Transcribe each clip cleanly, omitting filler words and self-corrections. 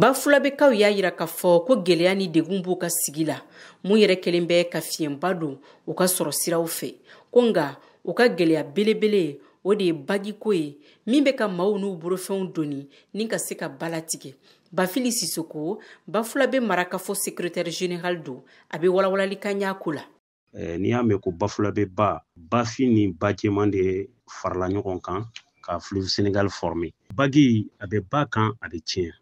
Bafulabekaw y'a yira k'a fɔ ko gɛlɛya ni degun b'u ka sigi la mun yɛrɛ kelen bɛ ka fiɲɛba don u ka sɔrɔ siraw fɛ ko nga u ka gɛlɛya belebele o de ye bagiko ye min bɛ ka maaw n'u bolofɛnw doni ni ka se ka bala tigɛ. Bafili Sisoko Bafulabe marakafo secrétaire général do a bɛ walawalali ka ɲa ko la. N'i y'a mɛn ko Bafulabe ba Bafin ni Bajɛman de farala ɲɔgɔn kan ka Fleuve Sénégal former. Bagi a bɛ ba kan a bɛ tiɲɛ.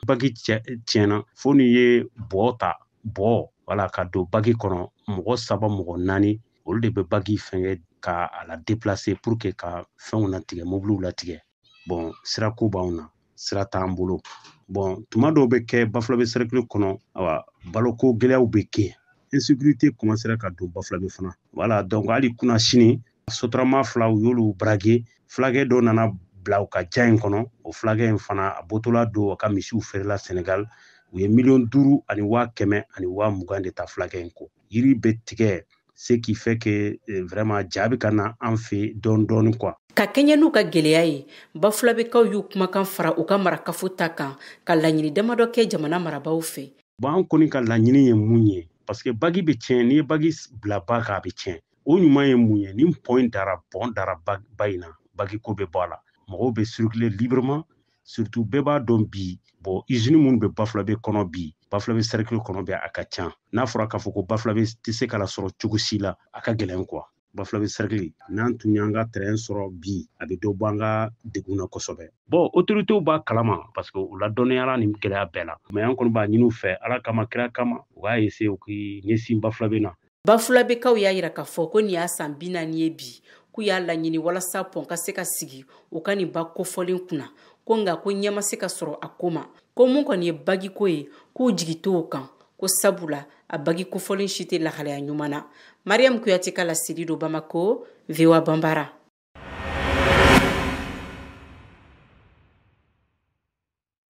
Bagi tiɲɛna fo ni ye bɔ ta bɔ wala ka don bagi kɔnɔ mɔgɔ 3 mɔgɔ 4 olu de bɛ bagi fɛngɛ ka a la déplacer pour que ka fɛnw latigɛ mobiliw latigɛ. Bon sirako b'anw na sira t'an bolo. Bon tuma dɔw bɛ kɛ Bafulabe cercle kɔnɔ baloko gɛlɛyaw bɛ kɛ. Insécurité commencera ka don Bafulabe fana. Voilà donc hali kuna sini Sotrama fila u y'olu braqué flagɛ dɔ nana bila u ka ja in kɔnɔ o flagɛ in fana a bɔtɔla don ka misiw feerela Sénégal u ye 5,120,020 de ta flagɛ in kɔ. Yiri bɛ tigɛ ce qui fait que vraiment ja bɛ ka na an fɛ dɔɔni quoi. Ka kɛɲɛ n'u ka gɛlɛya ye Bafulabekaw y'u kumakan fara u ka marakafo ta kan ka laɲini damadɔ kɛ jamana marabaw fɛ. Bon an kɔni ka laɲini ye mun ye parce que bagi bɛ tiɲɛ n'i ye bagi bila ba kan a bɛ tiɲɛ. O ɲuman ye mun ye ni point dara ba in na bagi ko bɛ bɔ a la mɔgɔw bɛ circuler librement surtout bɛɛ b'a dɔn bi bon usine minnu bɛ Bafulabe kɔnɔ bi Bafulabe cercle kɔnɔ bɛ a ka ca n'a fɔra k'a fɔ ko Bafulabe tɛ se ka sɔrɔ cogo si la a ka gɛlɛn quoi. Bafulabe cercle n'an tun y'an ka terrain sɔrɔ bi a bɛ dɔ bɔ an ka degun na kosɛbɛ. Bon autorités b'a kalama parce que u ladɔnniyara nin gɛlɛya bɛɛ la mais an kɔni b'a ɲini u fɛ Ala kama kira kama u b'a essayer u k'i ɲɛsin Bafulabe na. Bafulabekaw y'a yira k'a fɔ ko nin y'a san 40 ye bi k'u y'a laɲini walasa pɔn ka se ka sigi u ka nin ba kofɔlen kunna ko nga ko ɲɛ ma se ka sɔrɔ a ko ma ko mun kɔni ye bagiko ye k'u jigi t'o kan ko sabula a bagi kofɔlen si tɛ lahalaya ɲuman na. Mariam Kuyate ka laseli do Bamako, VOA Bambara.